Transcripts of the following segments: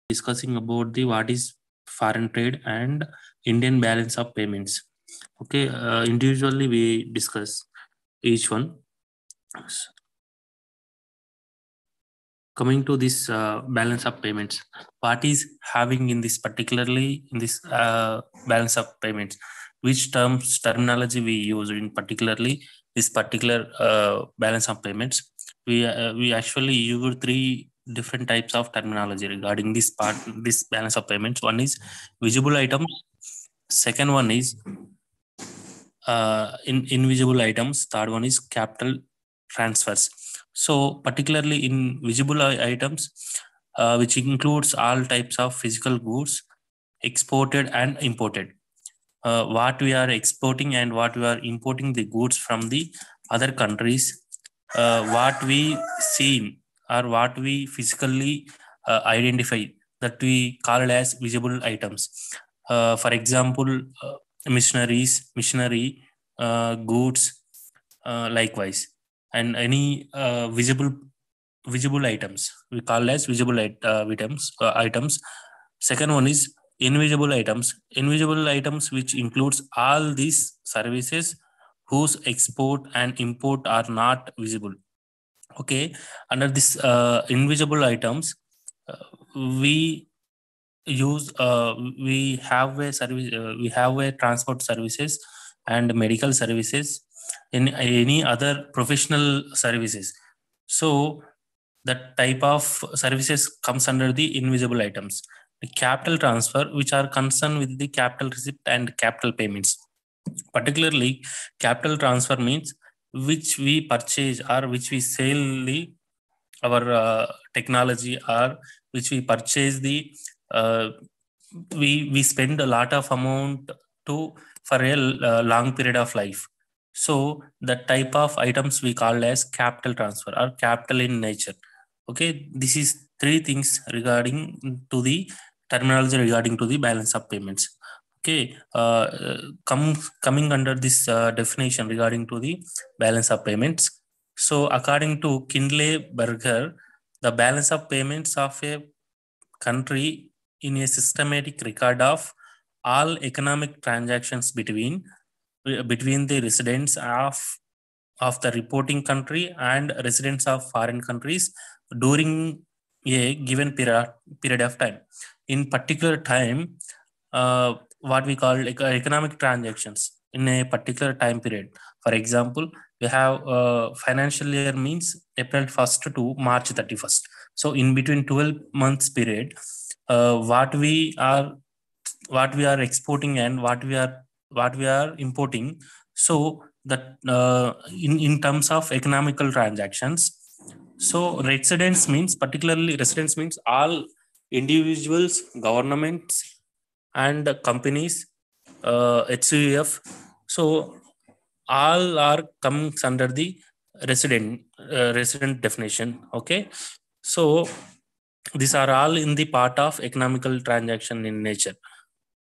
discussing about the what is foreign trade and Indian balance of payments. Okay, individually we discuss each one. Coming to this balance of payments, what is having in this particularly in this balance of payments, which terminology we use in particularly this particular balance of payments. We actually use three different types of terminology regarding this balance of payments. One is visible items, second one is invisible items, third one is capital transfers. So particularly in visible items, which includes all types of physical goods exported and imported. What we are exporting and what we are importing the goods from the other countries, what we see or what we physically identify, that we call it as visible items. For example, machinery, goods, likewise, and any visible items we call as visible items. Second one is invisible items. Invisible items which includes all these services whose export and import are not visible. Okay, under this invisible items, we use we have a service, we have a transport services and medical services, in any other professional services. So that type of services comes under the invisible items. The capital transfer, which are concerned with the capital receipt and capital payments. Particularly, capital transfer means which we purchase or which we sell the our technology, or which we purchase the we spend a lot of amount to for a long period of life. So the type of items we call as capital transfer or capital in nature. Okay, this is three things regarding to the terminology regarding to the balance of payments. Okay, coming under this definition regarding to the balance of payments. So according to Kindle-Berger, the balance of payments of a country in a systematic record of all economic transactions between the residents of the reporting country and residents of foreign countries during a given period of time. In particular time, what we call economic transactions in a particular time period. For example, we have financial year means April 1st to March 31st. So in between 12 months period, what we are exporting and what we are importing. So that in terms of economical transactions, so particularly residents means all individuals, governments, and companies, HCF. So all are comes under the resident definition. Okay, so these are all in the part of economical transaction in nature.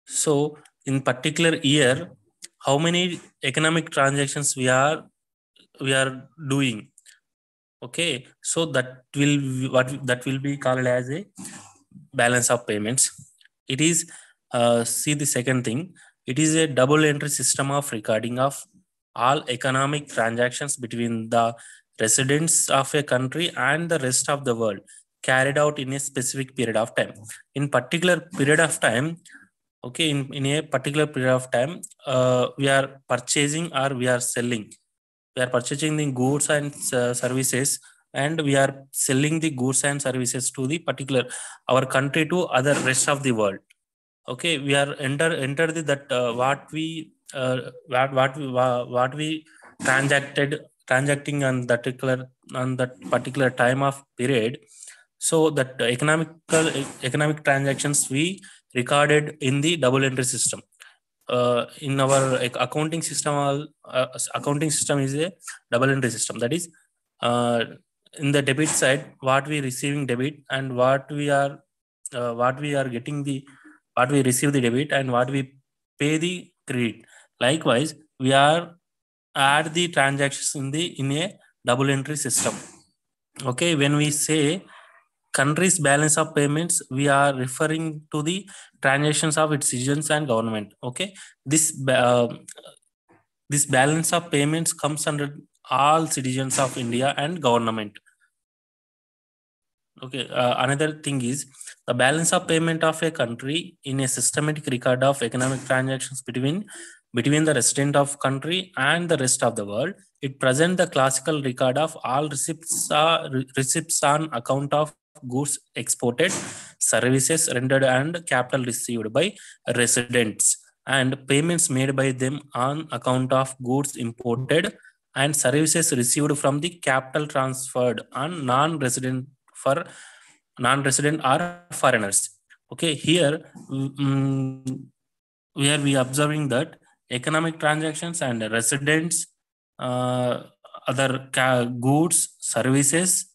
So in particular year, how many economic transactions we are doing. Okay, so that will be called as a balance of payments. It is see the second thing, it is a double entry system of recording of all economic transactions between the residents of a country and the rest of the world, carried out in a specific period of time. In particular period of time, okay, in a particular period of time, we are purchasing or we are selling. We are purchasing the goods and services, and we are selling the goods and services to the particular our country to other rest of the world. Okay, we are enter the that what we transacting on that particular time of period. So that economic transactions we recorded in the double entry system. In our accounting system is a double entry system. That is, in the debit side, what we receiving debit and what we are getting the what we receive the debit and what we pay the credit. Likewise, we are add the transactions in a double entry system. Okay, when we say country's balance of payments, we are referring to the transactions of its citizens and government. Okay, this balance of payments comes under all citizens of India and government. Okay, another thing is the balance of payment of a country in a systematic record of economic transactions between the resident of country and the rest of the world. It presents the classical record of all receipts on account of goods exported, services rendered, and capital received by residents, and payments made by them on account of goods imported and services received from the capital transferred on for non-resident or foreigners. Okay, here where we observing that economic transactions and residents, other goods, services,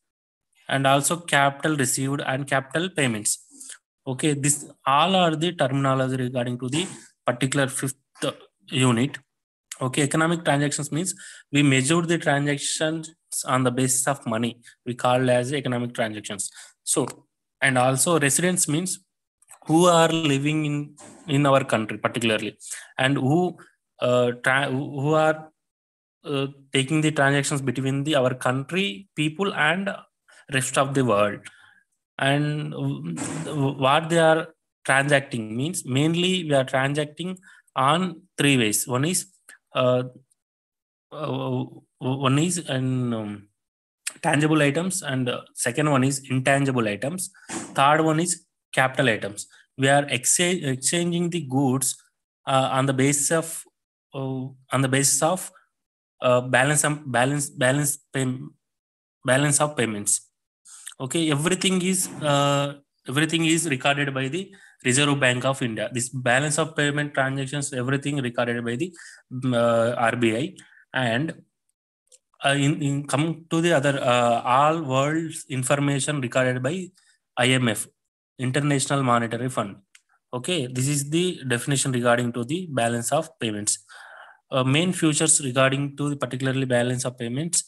and also capital received and capital payments. Okay, this all are the terminology regarding to the particular fifth unit. Okay, economic transactions means we measure the transactions on the basis of money. We call as economic transactions. So, and also residents means who are living in our country particularly, and who are taking the transactions between the our country people and rest of the world. And what they are transacting means mainly we are transacting on three ways. One is tangible items, and second one is intangible items, third one is capital items. We are exchanging the goods on the basis of balance of payments. Okay, everything is recorded by the Reserve Bank of India. This balance of payment transactions, everything recorded by the RBI. And in come to the other all world's information recorded by IMF, International Monetary Fund. Okay, this is the definition regarding to the balance of payments. Main features regarding to the particularly balance of payments.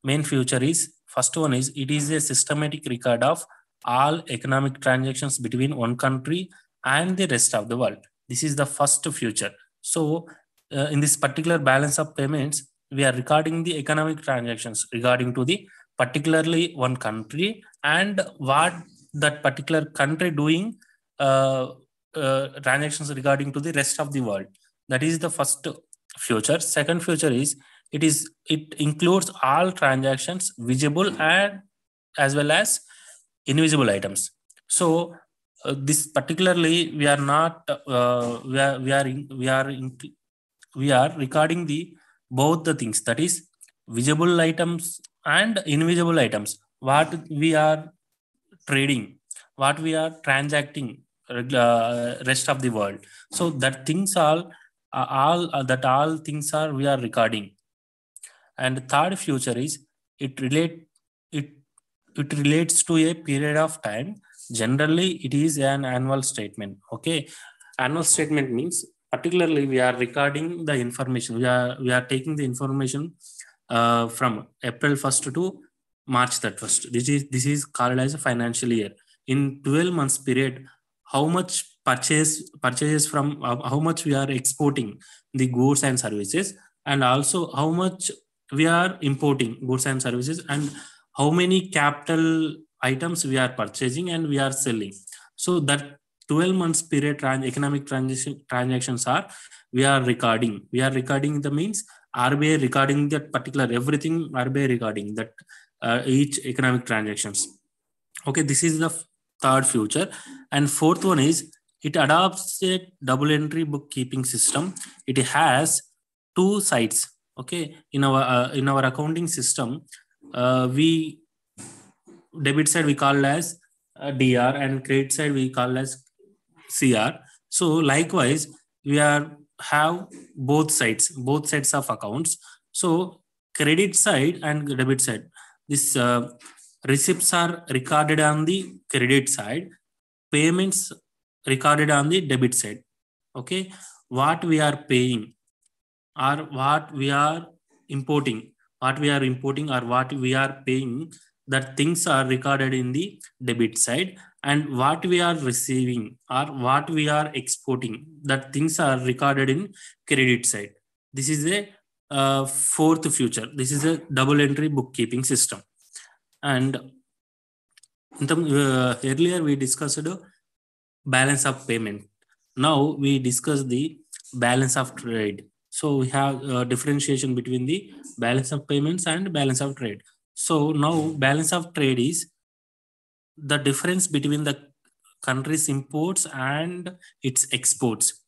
Main feature is, first one is, it is a systematic record of all economic transactions between one country and the rest of the world. This is the first feature. So in this particular balance of payments, we are recording the economic transactions regarding to the particularly one country and what that particular country doing transactions regarding to the rest of the world. That is the first feature. Second feature is it includes all transactions visible and as well as invisible items. So this particularly we are not we are recording the both the things, that is visible items and invisible items, what we are trading, what we are transacting rest of the world. So that things all things are we are recording. And third feature is it relates to a period of time. Generally it is an annual statement. Okay, annual statement means particularly we are recording the information, we are taking the information from April 1st to March 31st. This is called as a financial year. In 12 months period, how much purchases from how much we are exporting the goods and services, and also how much we are importing goods and services, and how many capital items we are purchasing and we are selling. So that 12 months period economic transactions are we are recording. We are recording the means RBI recording that particular everything, RBI recording that each economic transactions. Okay, this is the third feature. And fourth one is it adopts a double entry bookkeeping system. It has two sides. Okay, in our accounting system, we debit side we call as DR and credit side we call as CR. So likewise we have both sides of accounts. So credit side and debit side, this receipts are recorded on the credit side, payments recorded on the debit side. Okay, what we are paying or what we are importing or what we are paying, that things are recorded in the debit side, and what we are receiving or what we are exporting, that things are recorded in credit side. This is a fourth feature. This is a double entry bookkeeping system. And earlier we discussed balance of payment. Now we discuss the balance of trade. So we have differentiation between the balance of payments and balance of trade. So now balance of trade is the difference between the country's imports and its exports.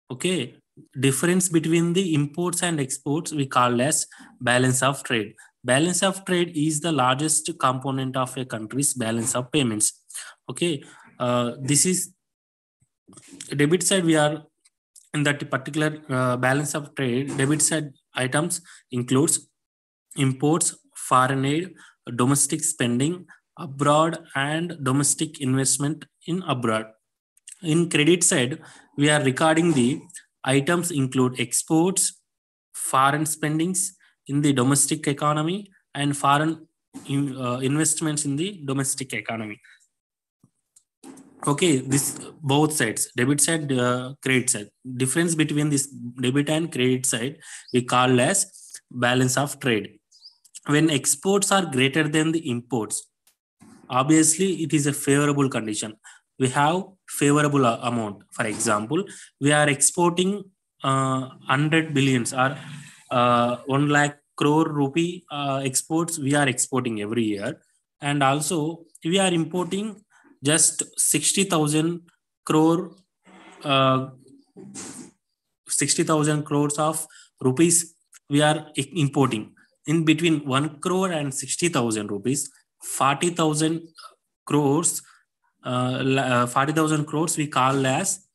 Okay, difference between the imports and exports we call as balance of trade. Balance of trade is the largest component of a country's balance of payments. Okay, this is debit side. We are in that particular balance of trade. Debit side items includes imports, foreign aid, domestic spending abroad, and domestic investment in abroad. In credit side, we are recording the items include exports, foreign spendings in the domestic economy, and foreign investments in the domestic economy. Okay, this both sides, debit side, credit side. Difference between this debit and credit side we call as balance of trade. When exports are greater than the imports, obviously it is a favorable condition. We have favorable amount. For example, we are exporting 100 billions or 1 lakh crore rupee exports we are exporting every year, and also we are importing just 60,000 crore 60,000 crores of rupees we are importing. In between 1 crore and 60,000 rupees, 40,000 crores 40,000 crores we call as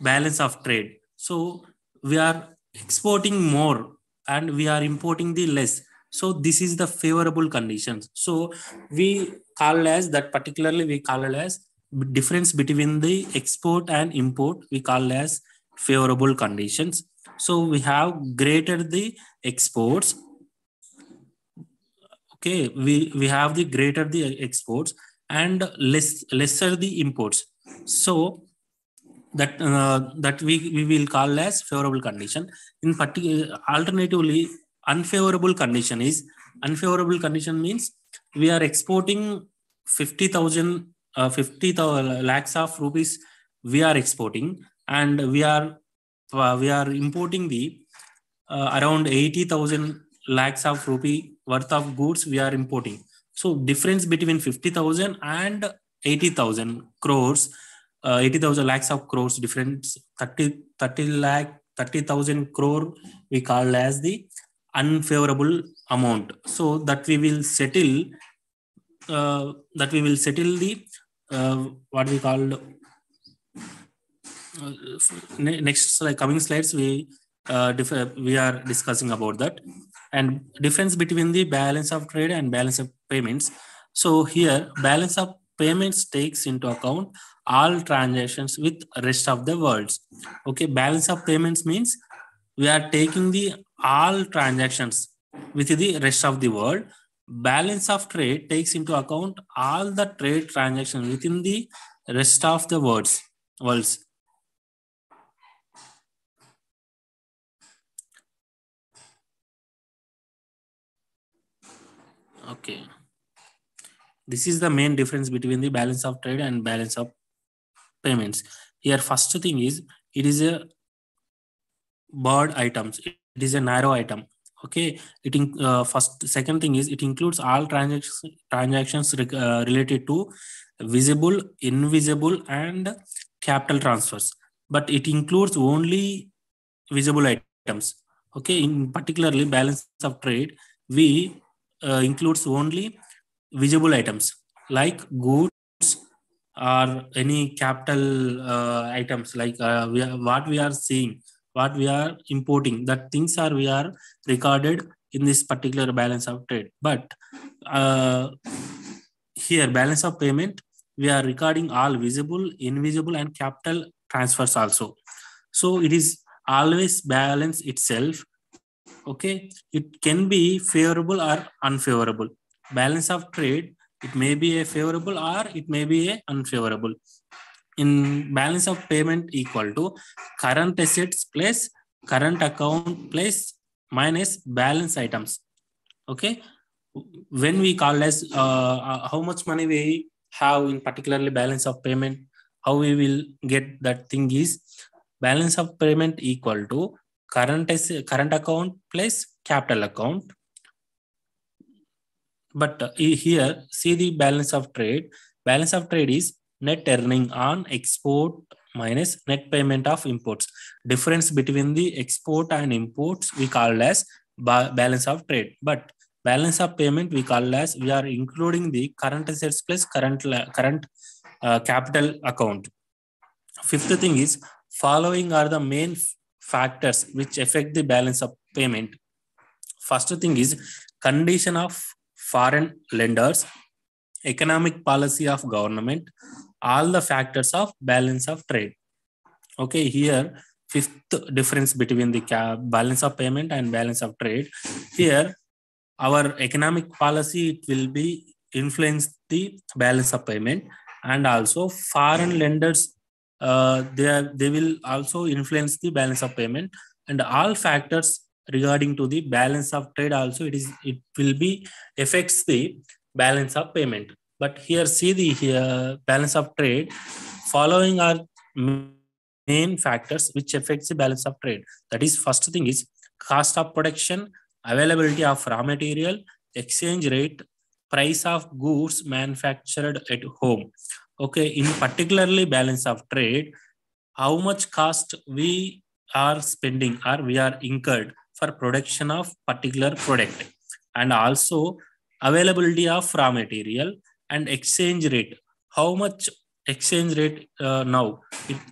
balance of trade. So we are exporting more and we are importing the less. So this is the favorable conditions. So we call as that, particularly we call it as difference between the export and import we call as favorable conditions. So we have greater the exports. Okay, we have the greater the exports and lesser the imports. So that we will call as favorable condition. In particular, alternatively, unfavorable condition means we are exporting 50,000 50 lakhs of rupees we are exporting, and we are importing the around 80,000 lakhs of rupee worth of goods we are importing. So difference between 50,000 and 80,000 crores, 80,000 lakhs of crores difference, 30,000 crore we call as the unfavorable amount. So that we will settle the what we call next coming slides we are discussing about that. And difference between the balance of trade and balance of payments. So here balance of payments takes into account all transactions with rest of the world. Okay, balance of payments means we are taking the all transactions with the rest of the world. Balance of trade takes into account all the trade transactions within the rest of the worlds. Okay, this is the main difference between the balance of trade and balance of payments. Here first thing is it is a broad items, it is a narrow item. Okay, second thing is it includes all transactions related to visible, invisible, and capital transfers, but it includes only visible items. Okay, in particularly balance of trade we includes only visible items like goods or any capital items, like what we are seeing, what we are importing, that things are we are recorded in this particular balance of trade. But here balance of payment we are recording all visible, invisible, and capital transfers also. So it is always balance itself. Okay, it can be favorable or unfavorable. balance of trade, it may be a favorable or it may be a unfavorable. In balance of payment equal to current assets plus current account plus minus balance items. Okay, when we call as how much money we have in particularly balance of payment, how we will get that thing is balance of payment equal to current account plus capital account. But here see the balance of trade. Balance of trade is net earning on export minus net payment of imports. Difference between the export and imports we call as balance of trade. But balance of payment we call as we are including the current assets plus current capital account. Fifth thing is following are the main factors which affect the balance of payment. First thing is condition of foreign lenders, economic policy of government, all the factors of balance of trade. Okay, here fifth difference between the balance of payment and balance of trade. Here our economic policy, it will be influence the balance of payment, and also foreign lenders, they will also influence the balance of payment, and all factors regarding to the balance of trade also it will be affects the balance of payment. But here see the balance of trade, following are main factors which affects the balance of trade. That is, first thing is cost of production, availability of raw material, exchange rate, price of goods manufactured at home. Okay, in particularly balance of trade, how much cost we are spending or we are incurred for production of particular product, and also availability of raw material and exchange rate. How much exchange rate now,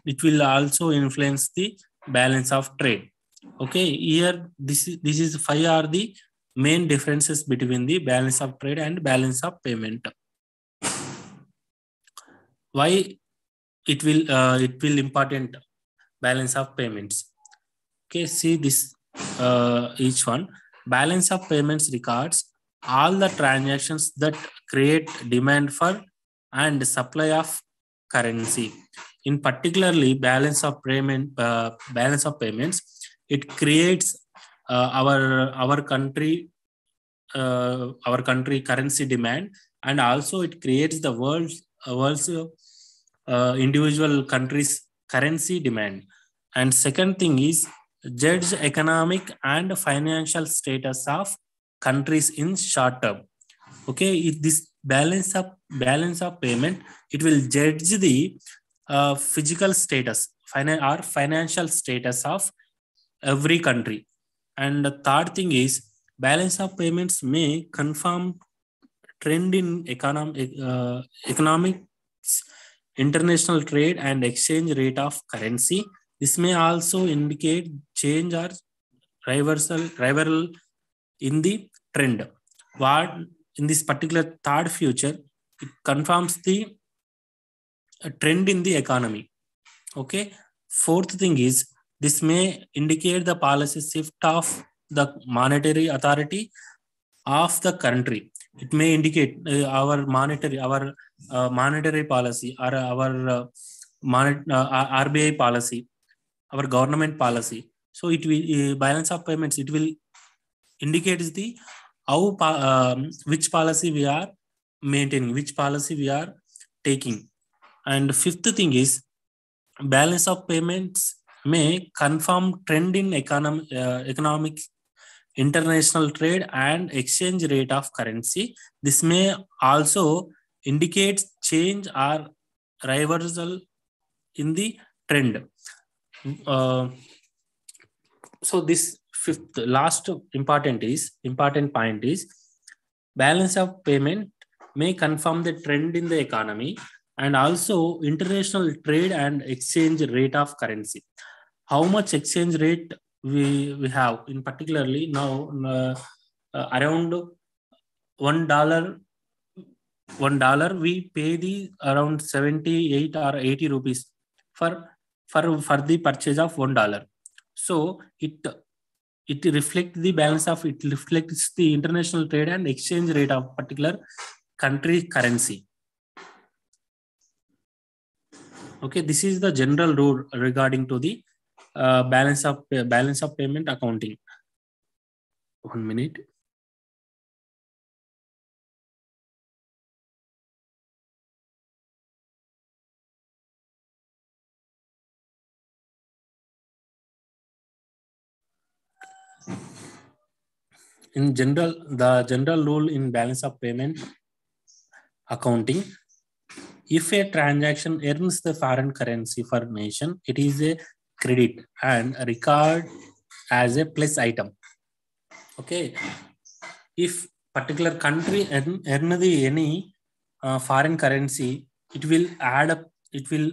it will also influence the balance of trade. Okay, here this is five are the main differences between the balance of trade and balance of payment. Why it will important balance of payments? Okay, see this each one. Balance of payments records all the transactions that create demand for and supply of currency. In particularly balance of payments, it creates our country currency demand, and also it creates the world's individual countries currency demand. And second thing is judge economic and financial status of countries in short term. Okay, if this balance of payment, it will judge the physical status or financial status of every country. And the third thing is balance of payments may confirm trend in economics, international trade and exchange rate of currency. This may also indicate change or reversal in the trend. What in this particular third feature, it confirms the trend in the economy. Okay. Fourth thing is this may indicate the policy shift of the monetary authority of the country. It may indicate our monetary policy or our RBI policy, our government policy. So it will balance of payments, it will indicates the which policy we are maintaining, which policy we are taking. And fifth thing is balance of payments may confirm trend in economic, international trade and exchange rate of currency. This may also indicate change or reversal in the trend. So this last important point is balance of payment may confirm the trend in the economy and also international trade and exchange rate of currency. How much exchange rate we have in particularly now, around $1 we pay the around 78 or 80 rupees for the purchase of $1. So it reflects the balance of, it reflects the international trade and exchange rate of particular country currency. Okay, this is the general rule regarding to the balance of payment accounting. 1 minute. In general, the general rule in balance of payment accounting, if a transaction earns the foreign currency for nation, it is a credit and record as a plus item. Okay, if particular country earn the any foreign currency, it will add up, it will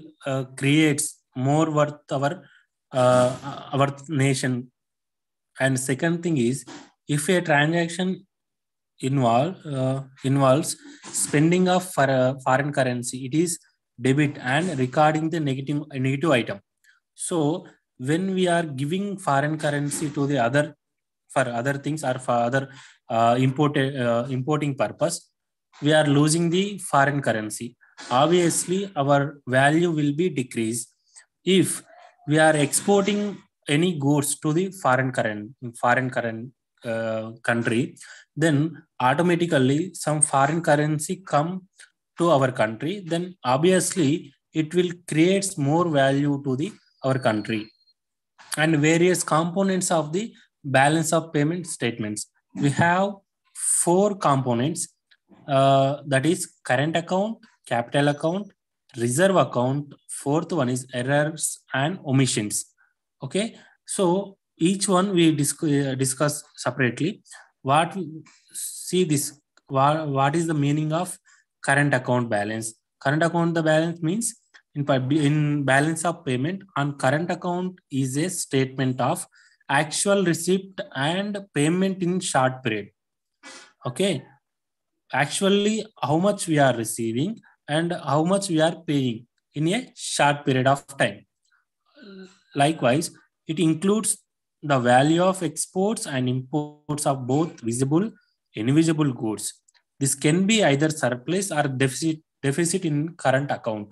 creates more worth our nation. And second thing is, if a transaction involves spending of for a foreign currency, it is debit and recording the negative item. So when we are giving foreign currency to the other for other things or for other importing purpose, we are losing the foreign currency. Obviously, our value will be decreased. If we are exporting any goods to the foreign country, then automatically some foreign currency come to our country. Then obviously it will create more value to the our country. And various components of the balance of payment statements. We have 4 components, that is current account, capital account, reserve account. Fourth one is errors and omissions. Okay, so each one we discuss separately. What see this? What is the meaning of current account balance? Current account the balance means in balance of payment on current account is a statement of actual receipt and payment in short period. Okay, actually how much we are receiving and how much we are paying in a short period of time. Likewise, it includes the value of exports and imports of both visible and invisible goods. This can be either surplus or deficit in current account.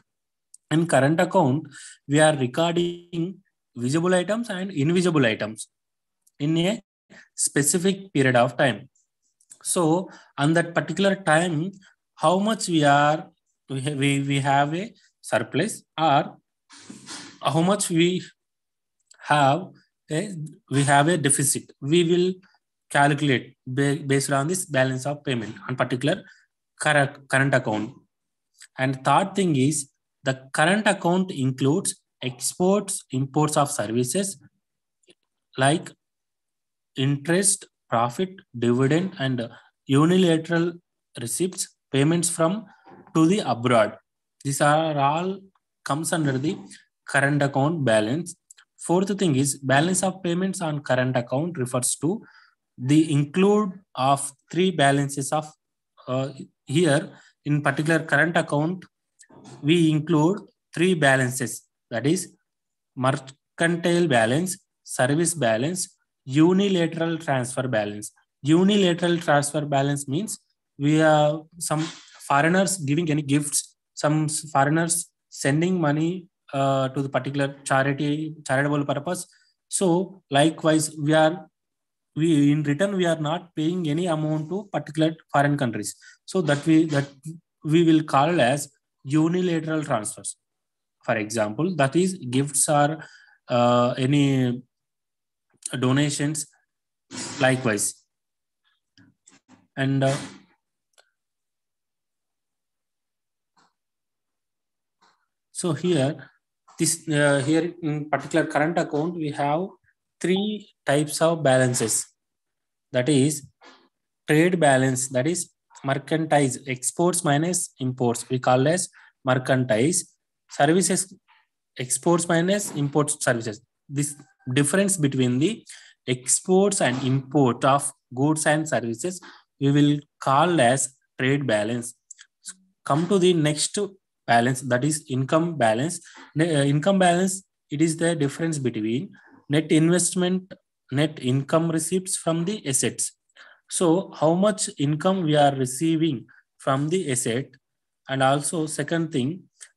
In current account, we are recording visible items and invisible items in a specific period of time. So on that particular time, how much we have a surplus or how much we have a deficit, we will calculate based on this balance of payment on particular current account. And third thing is, the current account includes exports, imports of services like interest, profit, dividend, and unilateral receipts, payments from to the abroad. These are all comes under the current account balance. Fourth thing is, balance of payments on current account refers to the include of 3 balances of here in particular current account. We include 3 balances, that is mercantile balance, service balance, unilateral transfer balance. Unilateral transfer balance means we have some foreigners giving any gifts, some foreigners sending money to the particular charitable purpose. So likewise, we in return we are not paying any amount to particular foreign countries. So that we will call as unilateral transfers. For example, that is gifts or any donations likewise. And so here here in particular current account, we have 3 types of balances. That is trade balance, that is mercantile, exports minus imports, we call as mercantile. Services, exports minus imports services. This difference between the exports and import of goods and services we will call as trade balance. Come to the next balance, that is income balance. Income balance, it is the difference between net net income receipts from the assets. So how much income we are receiving from the asset, and also second thing,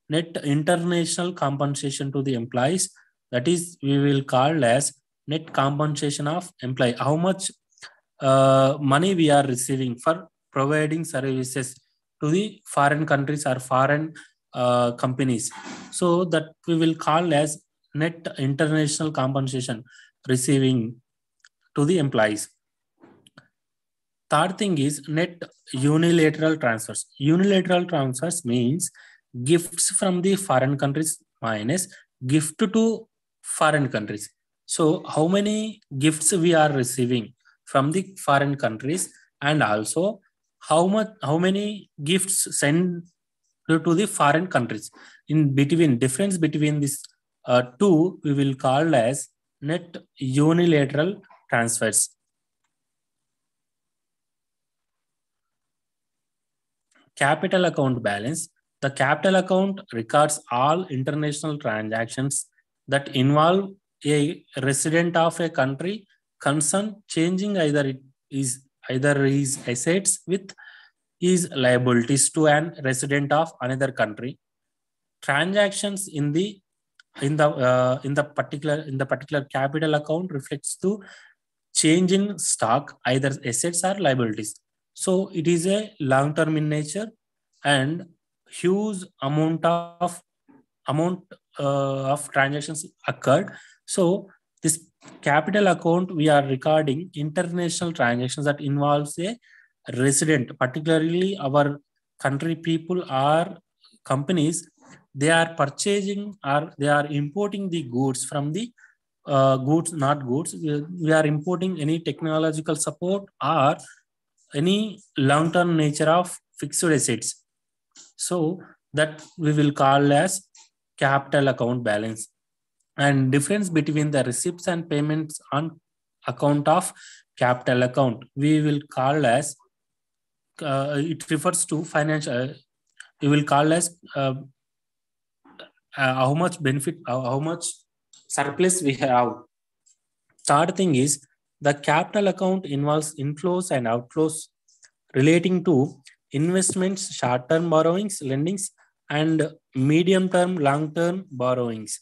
net international compensation to the employees, that is we will call as net compensation of employee. How much money we are receiving for providing services to the foreign countries or foreign companies. So that we will call as net international compensation receiving to the employees. Third thing is net unilateral transfers. Unilateral transfers means gifts from the foreign countries minus gift to foreign countries. So how many gifts we are receiving from the foreign countries, and also how many gifts sent to the foreign countries. In between, difference between these two we will call as net unilateral transfers. Capital account balance. The capital account records all international transactions that involve a resident of a country concerned, changing either his assets with his liabilities to an resident of another country. Transactions in the particular capital account reflects to change in stock, either assets or liabilities. So it is a long term in nature, and huge amount of transactions occurred. So this capital account, we are recording international transactions that involves a resident, particularly our country people or companies. They are purchasing or they are importing the goods from the goods, not goods. We are importing any technological support or any long-term nature of fixed assets. So that we will call as capital account balance. And difference between the receipts and payments on account of capital account, we will call as it refers to financial. We will call as how much benefit, how much surplus we have. Third thing is the capital account involves inflows and outflows relating to investments, short-term borrowings, lendings, and medium-term, long-term borrowings.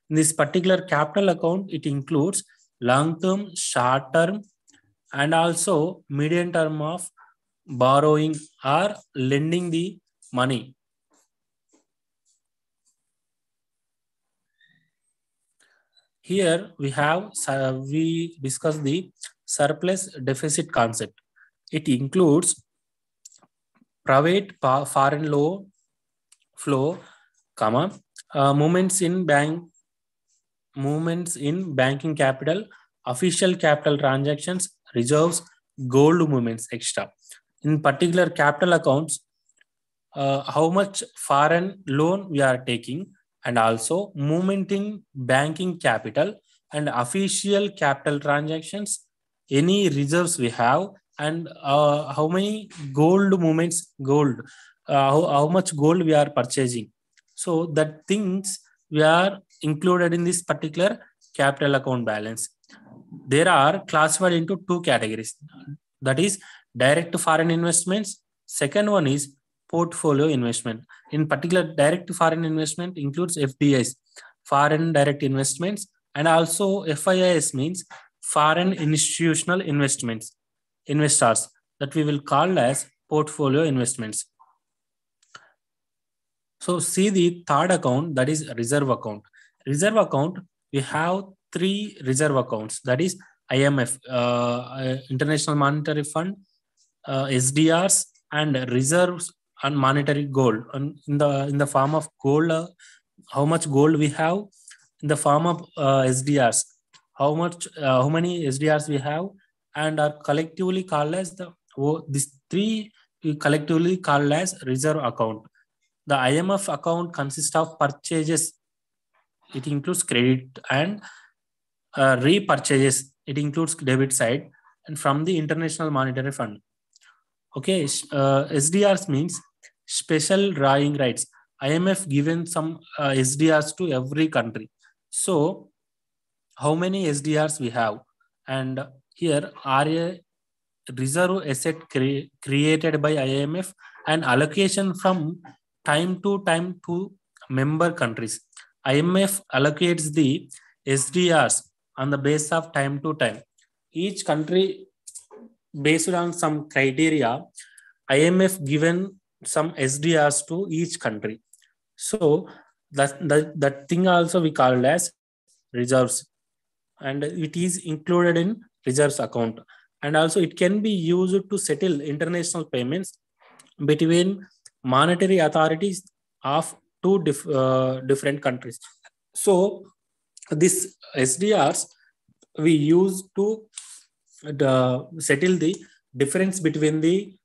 In this particular capital account, it includes long-term, short-term, and also medium-term of borrowing or lending the money. Here we discuss the surplus deficit concept. It includes private foreign loan flow, movements in banking capital, official capital transactions, reserves, gold movements, extra. In particular capital accounts, how much foreign loan we are taking, and also movement in banking capital and official capital transactions, any reserves we have, and how many gold movements, how much gold we are purchasing. So that things we are included in this particular capital account balance. There are classified into two categories, that is direct foreign investments. Second one is portfolio investment. In particular, direct foreign investment includes FDIs, foreign direct investments, and also FIIs means foreign institutional investors, that we will call as portfolio investments. So see the third account, that is reserve account. Reserve account, we have three reserve accounts, that is IMF, International Monetary Fund, SDRs, and reserves and monetary gold. And in the form of gold, how much gold we have. In the form of SDRs, how many SDRs we have, and are collectively called as these three collectively called as reserve account. The IMF account consists of purchases. It includes credit, and repurchases. It includes debit side, and from the International Monetary Fund. Okay, SDRs means special drawing rights. IMF given some SDRs to every country. So how many SDRs we have, and here are a reserve asset created by IMF and allocation from time to time to member countries. IMF allocates the SDRs on the base of time to time. Each country, based on some criteria, IMF given some SDRs to each country. So that thing also we call as reserves, and it is included in reserves account, and also it can be used to settle international payments between monetary authorities of two different countries. So this SDRs we use to settle the difference between the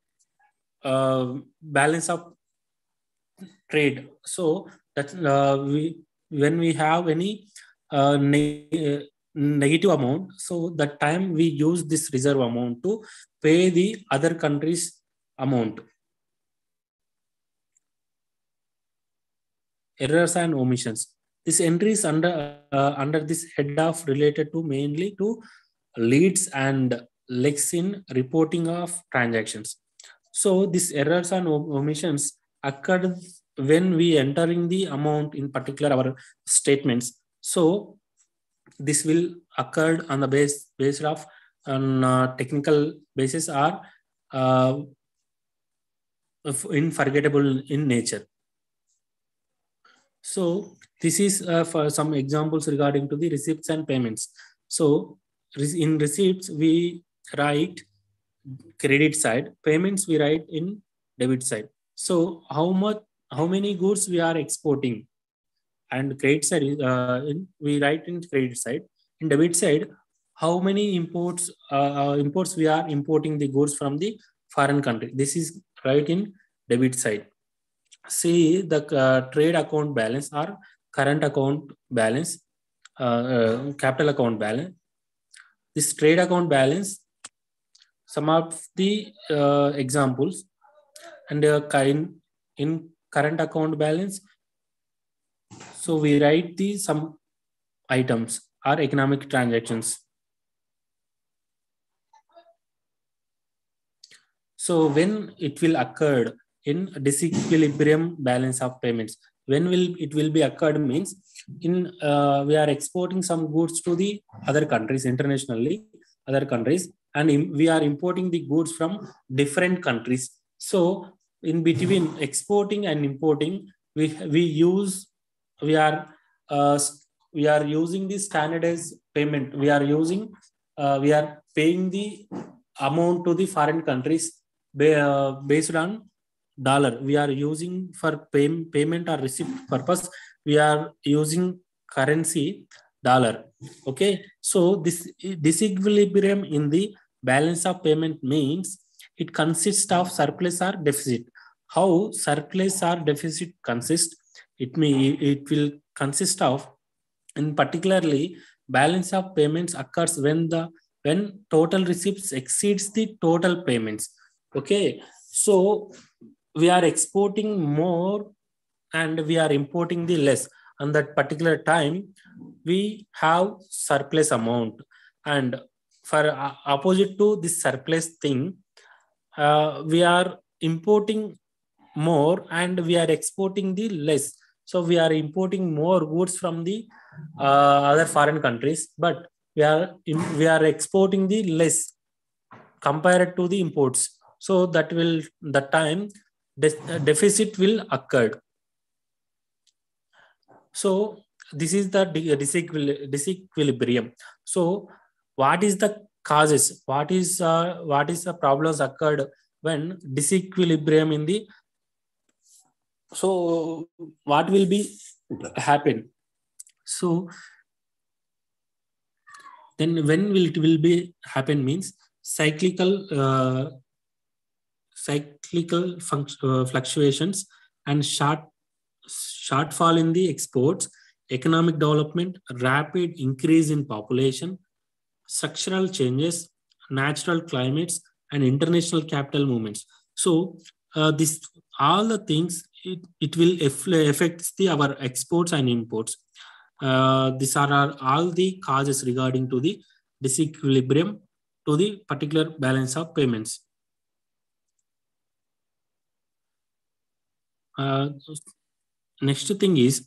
balance of trade. So that when we have any negative amount, so that time we use this reserve amount to pay the other countries amount. Errors and omissions. This entry is under this head of related to mainly to leads and lags in reporting of transactions. So these errors and omissions occurred when we entering the amount in particular our statements. So this will occur on the based of technical basis or unforgettable in nature. So this is for some examples regarding to the receipts and payments. So in receipts we write credit side, payments we write in debit side. So how many goods we are exporting, and credit side we write in credit side. In debit side, how many imports we are importing the goods from the foreign country. This is right in debit side. See the trade account balance or current account balance, capital account balance. This trade account balance, some of the examples, and in current account balance, so we write the some items or economic transactions. So when it will occur in disequilibrium balance of payments, when will it will be occurred means in we are exporting some goods to the other countries internationally, other countries, and we are importing the goods from different countries. So in between exporting and importing, we are using the standardized payment. We are paying the amount to the foreign countries based on dollar. We are using for payment or receipt purpose, we are using currency dollar. Okay, so this disequilibrium in the balance of payment means it consists of surplus or deficit. How surplus or deficit consist? It will consist of, in particularly, balance of payments occurs when total receipts exceeds the total payments. Okay, so we are exporting more and we are importing the less. On that particular time, we have surplus amount, and for opposite to this surplus thing, we are importing more and we are exporting the less. So we are importing more goods from the other foreign countries, but we are exporting the less compared to the imports. So that will the time deficit will occur. So this is the disequilibrium. So what is the causes? What is the problems occurred when disequilibrium in the? So what will be happen? So then when will it will be happen means cyclical fluctuations and shortfall in the exports, economic development, rapid increase in population, structural changes, natural climates, and international capital movements. So this all the things it will affect our exports and imports. These are all the causes regarding to the disequilibrium to the particular balance of payments. Next thing is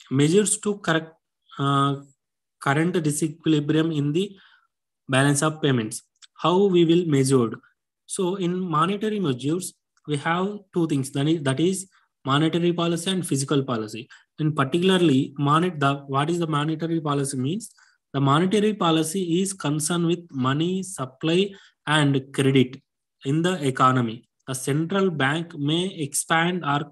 measures to correct current disequilibrium in the balance of payments. How we will measure? So in monetary measures, we have two things, that is monetary policy and fiscal policy. In particularly, what is the monetary policy means? The monetary policy is concerned with money supply and credit in the economy. The central bank may expand or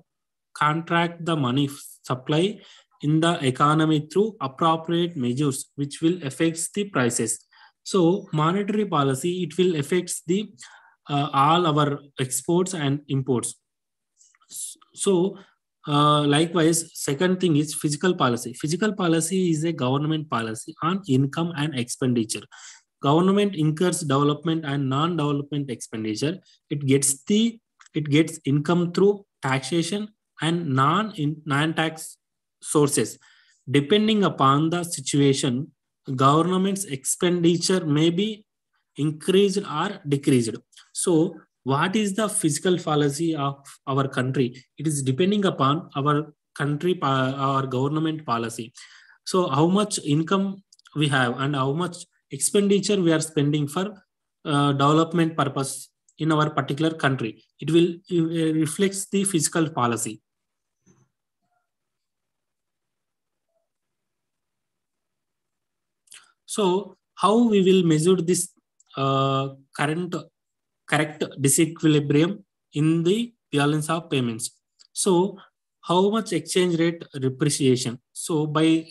contract the money supply in the economy through appropriate measures which will affect the prices. So monetary policy, it will affect the all our exports and imports. So likewise, second thing is fiscal policy. Fiscal policy is a government policy on income and expenditure. Government incurs development and non-development expenditure. It gets income through taxation and non-tax sources. Depending upon the situation, government's expenditure may be increased or decreased. So what is the fiscal policy of our country? It is depending upon our country, our government policy. So how much income we have and how much expenditure we are spending for development purpose in our particular country, it will reflects the fiscal policy. So how we will measure this correct disequilibrium in the balance of payments? So how much exchange rate depreciation? So by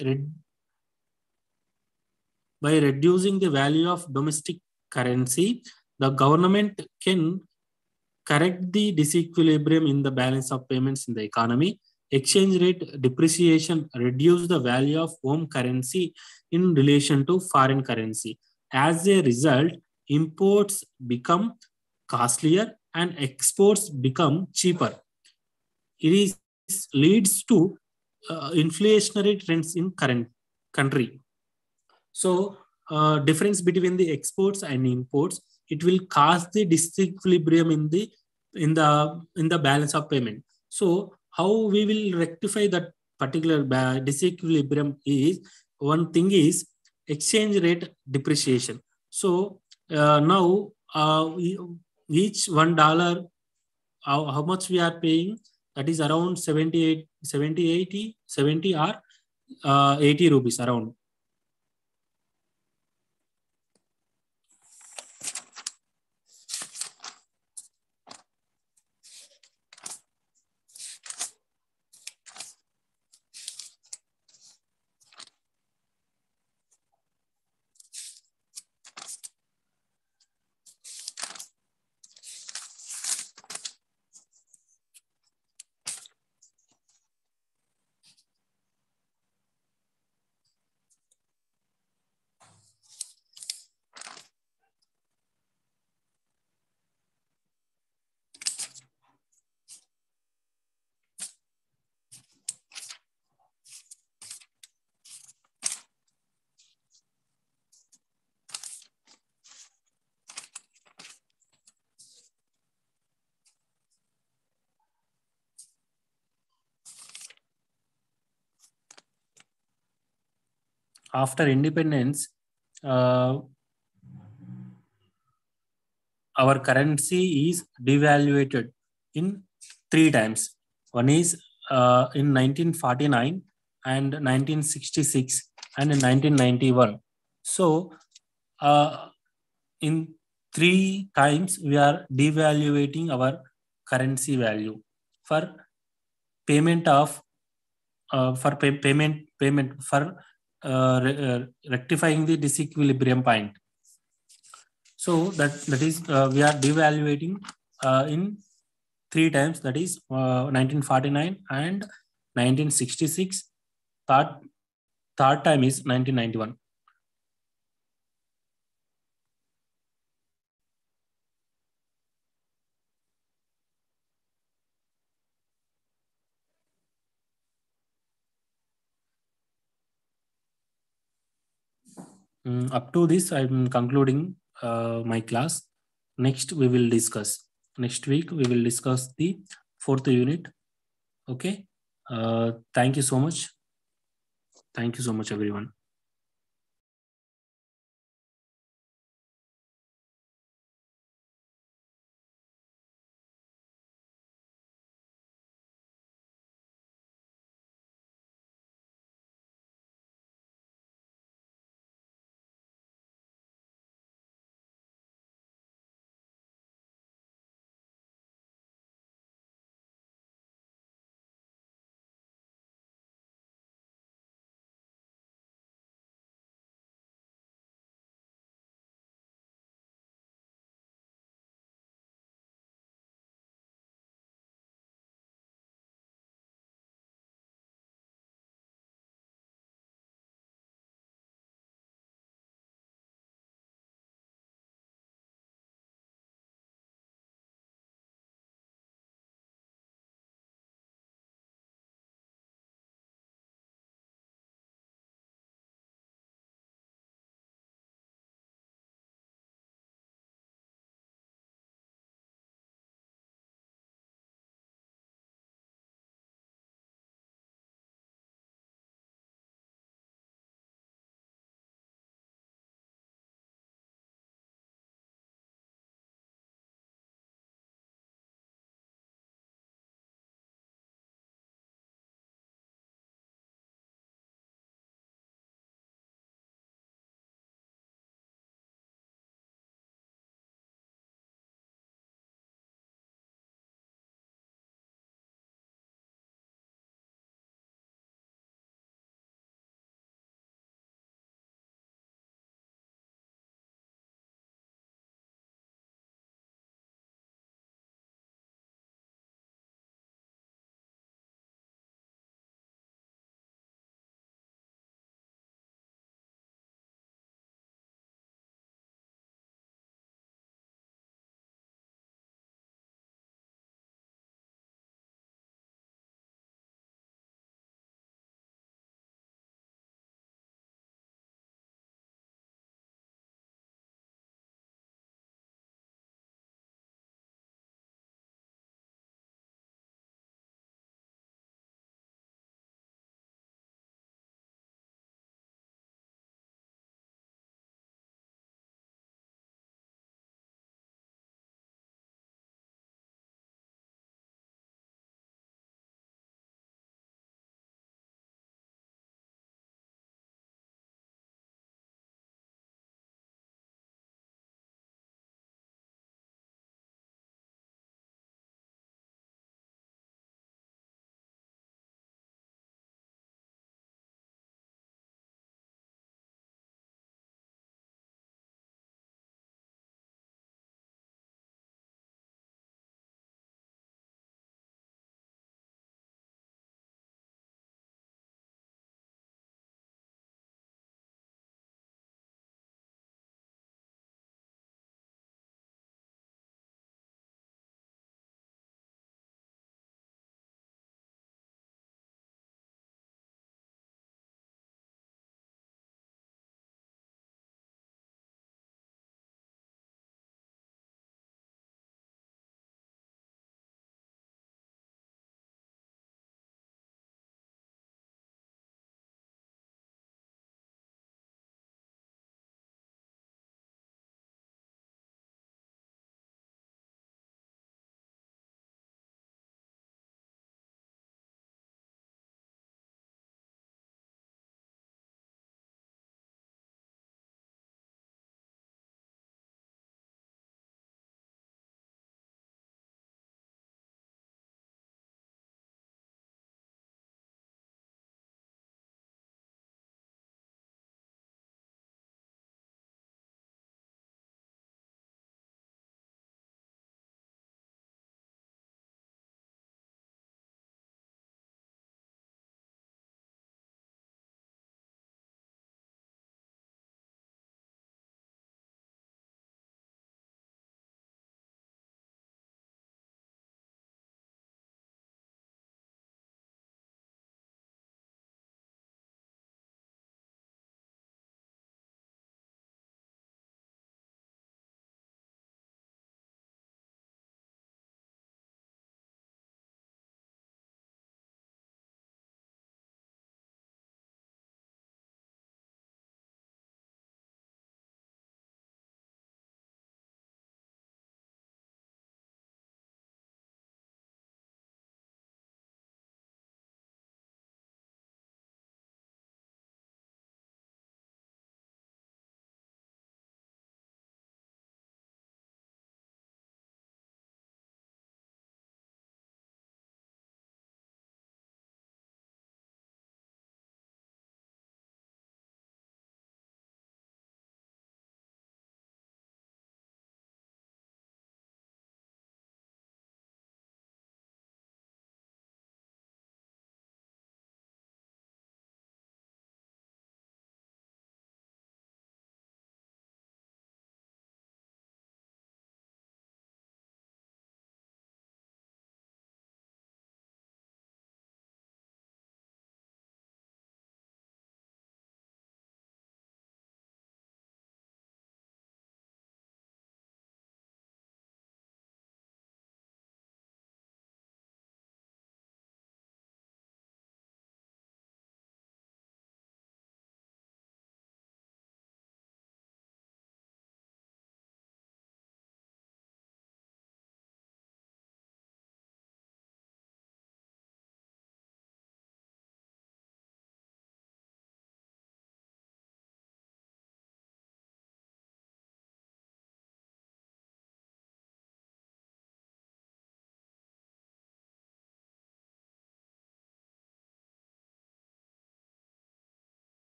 reducing the value of domestic currency, the government can correct the disequilibrium in the balance of payments in the economy. Exchange rate depreciation reduce the value of home currency in relation to foreign currency. As a result, imports become costlier and exports become cheaper. It leads to inflationary trends in current country. So difference between the exports and imports, it will cause the disequilibrium in the balance of payment. So how we will rectify that particular disequilibrium is, one thing is exchange rate depreciation. So now each $1, how much we are paying, that is around 70 or 80 rupees around. After independence, our currency is devaluated in 3 times. One is in 1949 and 1966 and in 1991. So in 3 times we are devaluating our currency value for payment of payment for rectifying the disequilibrium point. So that is we are devaluating in 3 times, that is 1949 and 1966. Third time is 1991. Up to this, I'm concluding my class. Next, we will discuss. Next week, we will discuss the fourth unit. Okay. Thank you so much. Thank you so much, everyone.